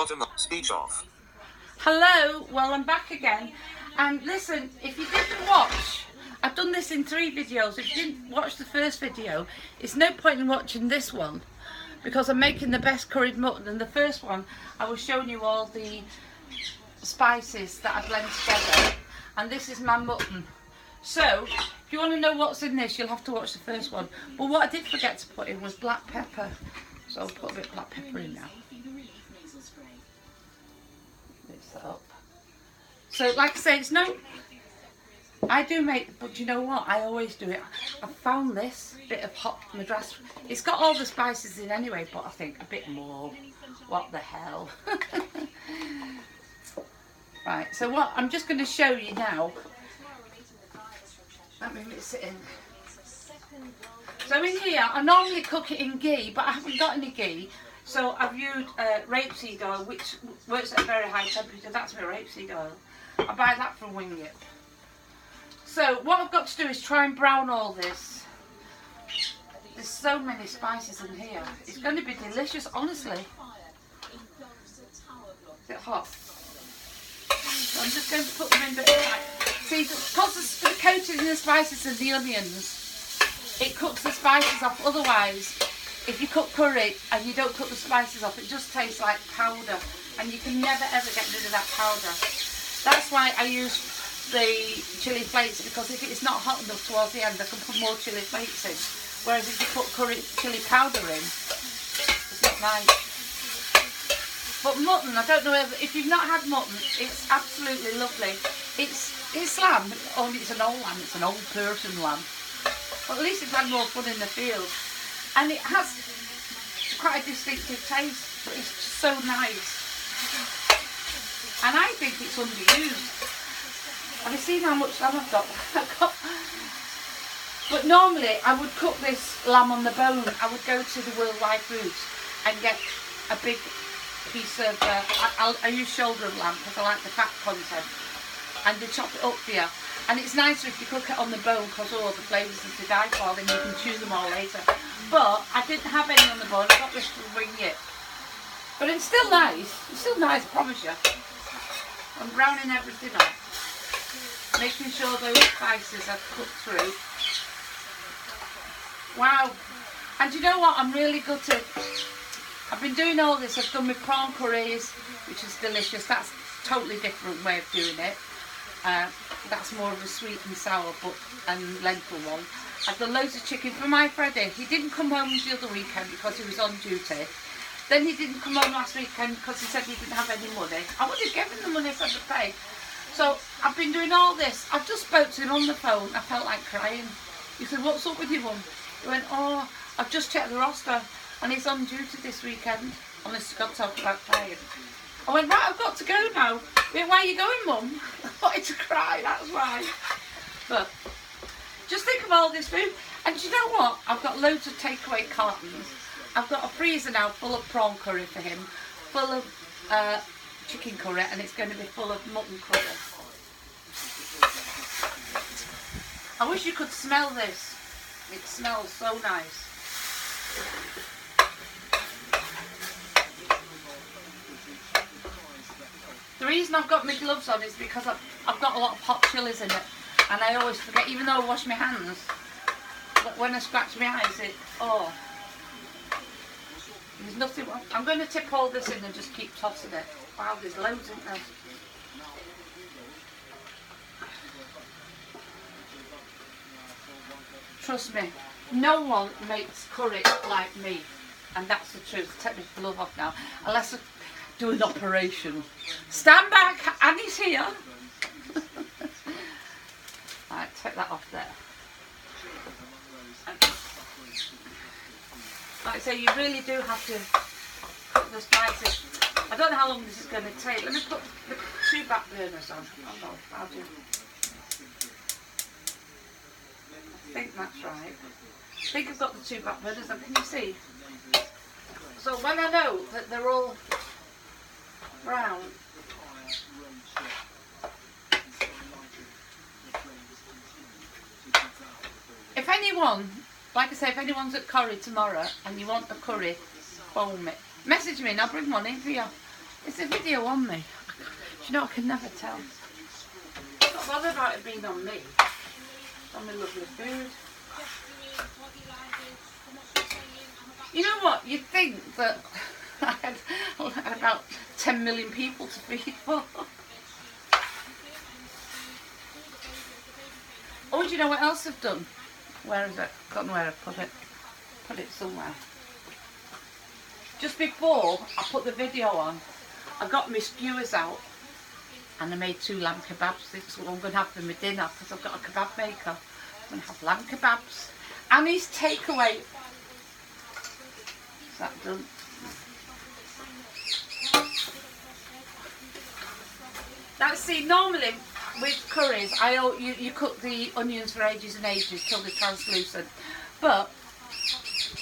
Bottom up. Speech off. Hello, well I'm back again, and listen, if you didn't watch, I've done this in 3 videos. If you didn't watch the first video, it's no point in watching this one because I'm making the best curried mutton. And the first one I was showing you all the spices that I blend together, and this is my mutton. So if you want to know what's in this, you'll have to watch the first one. But what I did forget to put in was black pepper, so I'll put a bit of black pepper in now. Mix that up. So like I say, it's no, I do make, but you know what, I always do it. I found this bit of hot madras. It's got all the spices in anyway, but I think a bit more. What the hell. Right, so what I'm just going to show you now. Let me mix it in. So in here, I normally cook it in ghee, but I haven't got any ghee. So I've used rapeseed oil, which works at a very high temperature. That's my rapeseed oil. I buy that from Wingit. So what I've got to do is try and brown all this. There's so many spices in here. It's going to be delicious, honestly. Is it hot? So I'm just going to put them in a bit of time. See, because the coating in the spices and the onions, it cooks the spices off. Otherwise, if you cook curry and you don't cook the spices off, it just tastes like powder, and you can never ever get rid of that powder. That's why I use the chilli flakes, because if it's not hot enough towards the end, I can put more chilli flakes in. Whereas if you put chilli powder in, it's not nice. But mutton, I don't know if you've not had mutton, it's absolutely lovely. It's lamb, only it's an old lamb, it's an old person lamb. But at least it's had more fun in the field. And it has quite a distinctive taste, but it's just so nice. And I think it's underused. Have you seen how much lamb I've got? But normally I would cook this lamb on the bone. I would go to the Worldwide Foods and get a big piece of, I use shoulder of lamb because I like the fat content. And they chop it up for you. And it's nicer if you cook it on the bone because all the flavours are to die for, then you can chew them all later. But I didn't have any on the bone, I got this from Wingit. But it's still nice. It's still nice, I promise you. I'm browning everything up. Making sure those spices are cooked through. Wow. And you know what? I'm really gutted. I've been doing all this. I've done my prawn curries, which is delicious. That's a totally different way of doing it. That's more of a sweet and sour and lentil one. I've done loads of chicken for my Freddie. He didn't come home the other weekend because he was on duty. Then he didn't come home last weekend because he said he didn't have any money. I would have given him the money if I could pay. So I've been doing all this. I've just spoke to him on the phone. I felt like crying. He said, "What's up with you, Mum?" He went, "Oh, I've just checked the roster and he's on duty this weekend." Honestly, got to talk about crying. I went, "Right, I've got to go now." He went, "Where are you going, Mum?" I wanted to cry, that's why. But just think of all this food. And you know what? I've got loads of takeaway cartons. I've got a freezer now full of prawn curry for him, full of chicken curry, and it's going to be full of mutton curry. I wish you could smell this. It smells so nice. The reason I've got my gloves on is because I've got a lot of hot chilies in it, and I always forget, even though I wash my hands, but when I scratch my eyes, there's nothing. I'm going to tip all this in and just keep tossing it. Wow, there's loads in there. Trust me, no one makes curry like me, and that's the truth. Take my glove off now, unless I do an operation. Stand back, Annie's here. Right, take that off there. Like I say, you really do have to cook the spices. I don't know how long this is going to take. Let me put the 2 back burners on. Hold on, I'll do. I think that's right. I think I've got the 2 back burners on. Can you see? So when I know that they're all brown, if anyone, like I say, if anyone's at curry tomorrow and you want a curry, phone me. Message me and I'll bring one in for you. Is the video on me? Do you know, I can never tell. I'm not bothered about it being on me. It's on my lovely food. You know what? You'd think that I had about 10 million people to feed for. Oh, do you know what else I've done? Where is it? I don't know where I put it. Put it somewhere. Just before I put the video on, I got my skewers out and I made 2 lamb kebabs. This is what I'm going to have for my dinner because I've got a kebab maker. I'm going to have lamb kebabs. Annie's takeaway. Is that done? Now see, normally with curries, you cook the onions for ages and ages till they're translucent. But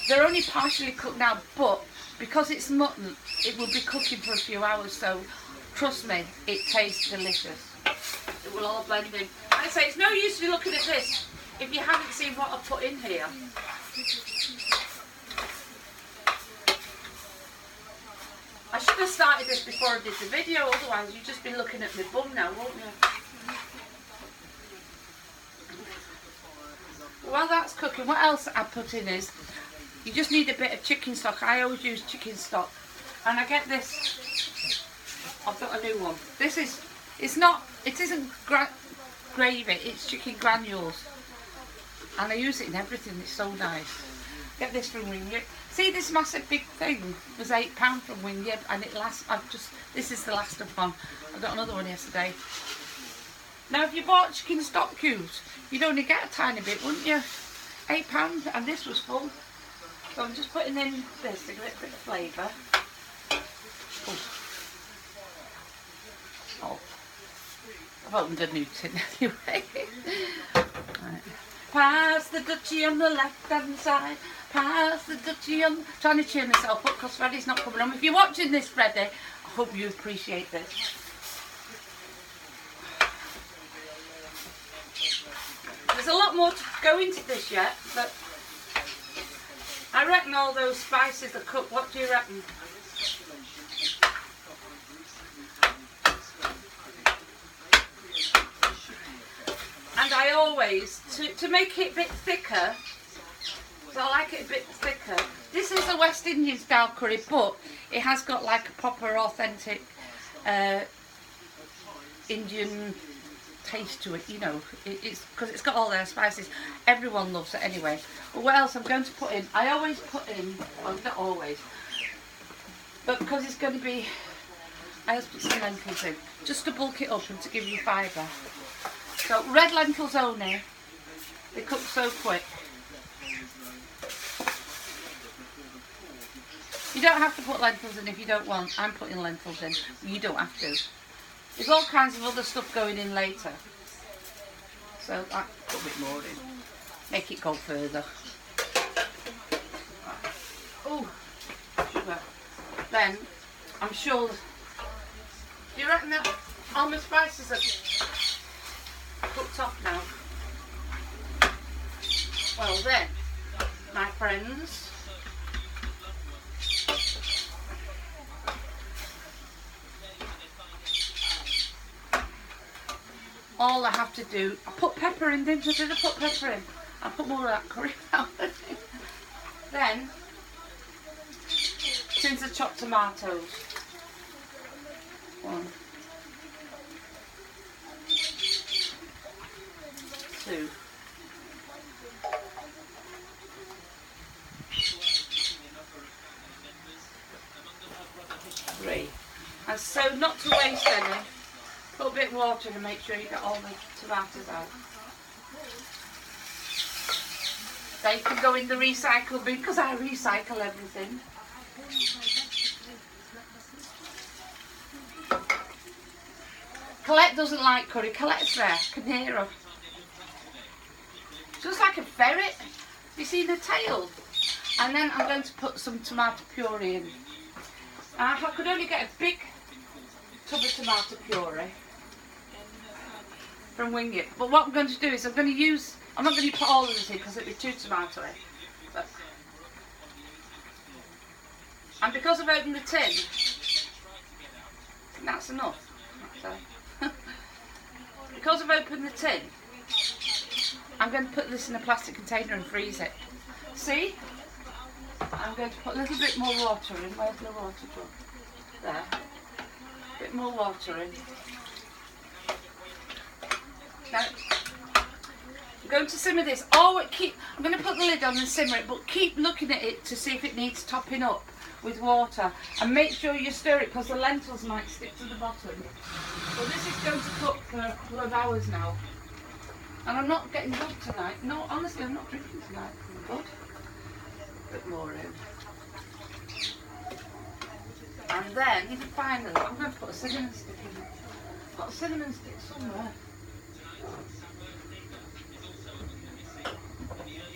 they're only partially cooked now, but because it's mutton, it will be cooking for a few hours, so trust me, it tastes delicious. It will all blend in. I say, it's no use you looking at this if you haven't seen what I've put in here. I should have started this before I did the video, otherwise you'd just be looking at my bum now, won't you? While that's cooking, what else I put in is, you just need a bit of chicken stock. I always use chicken stock. And I get this, I've got a new one. This is, it isn't gravy, it's chicken granules. And I use it in everything, it's so nice. Get this from Wingyip. See, this massive big thing was £8 from Wingyip, and it lasts, this is the last of one. I got another one yesterday. Now if you bought chicken stock cubes, you'd only get a tiny bit, wouldn't you? £8, and this was full. So I'm just putting in this to give it a bit of flavour. Oh, I've opened a new tin anyway. Right. Pass the duchy on the left hand side. Pass the duchy on. Trying to cheer myself up because Freddie's not coming home. If you're watching this, Freddie, I hope you appreciate this. There's a lot more to go into this yet, but I reckon all those spices are cooked. What do you reckon? And I always, to make it a bit thicker, so I like it a bit thicker. This is a West Indian style curry, but it has got like a proper authentic Indian taste to it, you know. It's because it's got all their spices. Everyone loves it anyway. But what else I'm going to put in? I always put in, well not always, but because it's going to be, I always put some lentils in, just to bulk it up and to give you fibre. So red lentils only, they cook so quick. You don't have to put lentils in if you don't want. I'm putting lentils in, you don't have to. There's all kinds of other stuff going in later. So I put a bit more in. Make it go further. Oh, sugar. Then, I'm sure, do you reckon that all my spices are cooked off now? Well then, my friends, all I have to do, I put pepper in, didn't I? Did I put pepper in? I put more of that curry powder in. Then, since I chopped tomatoes, 1, 2, 3. And so not to waste any, put a bit of water to make sure you get all the tomatoes out. They can go in the recycle bin because I recycle everything. Colette doesn't like curry. Colette's there. Can hear her. She looks like a ferret. You see the tail? And then I'm going to put some tomato puree in. I could only get a big tub of tomato puree from Wingyip. But what I'm going to do is I'm not going to put all of this in because it'll be too tomatoey. And because I've opened the tin, That's enough. Because I've opened the tin, I'm going to put this in a plastic container and freeze it. See? I'm going to put a little bit more water in. Where's the water jug? There. A bit more water in. Now, I'm going to simmer this. Oh, I'm going to put the lid on and simmer it, but keep looking at it to see if it needs topping up with water. And make sure you stir it because the lentils might stick to the bottom. Well, this is going to cook for a couple of hours now. And I'm not getting good tonight. No, honestly, I'm not drinking tonight. I'm good. A bit more in. And then, finally, I'm going to put a cinnamon stick in it. I've got a cinnamon stick somewhere.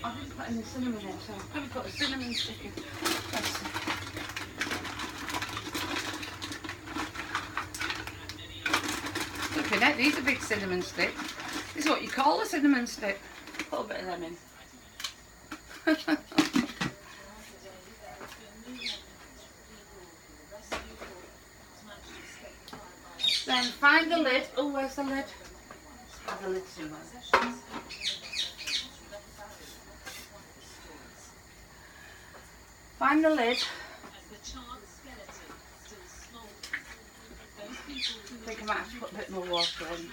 I didn't put any cinnamon in, so I'm going to put a cinnamon stick in. Let's see. Looking at these are big cinnamon sticks. This is what you call a cinnamon stick. Put a bit of them in. Then find the lid. Oh, where's the lid? Have the lid somewhere. Find the lid. I think I might have to put a bit more water in.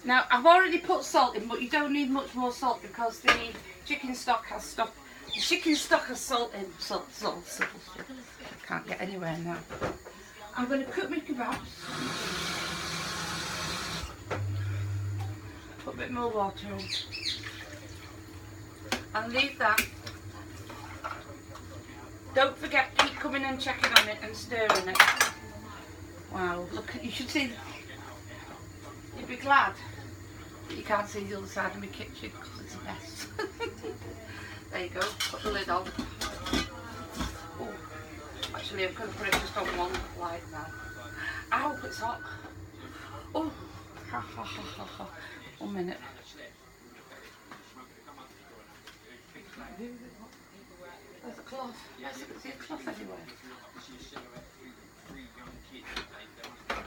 Now, I've already put salt in, but you don't need much more salt because the chicken stock has salt in. Salt. Can't get anywhere now. I'm going to cook my kebabs. Put a bit more water in. And leave that. Don't forget, keep coming and checking on it and stirring it. Wow, look, you should see, you'd be glad that you can't see the other side of my kitchen because it's a mess. There you go, put the lid on. Oh, actually I'm going to put it just on one light now. Ow, it's hot. Oh, ha ha ha ha ha. 1 minute. There's a cloth. There's a cloth everywhere.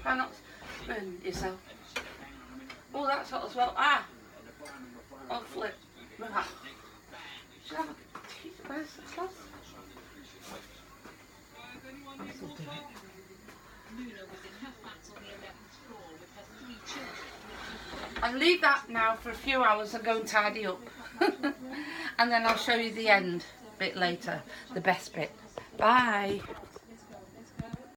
Try not to burn yourself. Oh, that's hot as well. Ah! Oh, flip. Ah. Should I have a tea? Where's the cloth? I'll still do it. I'll leave that now for a few hours and go and tidy up. And then I'll show you the end bit later, the best bit. Bye.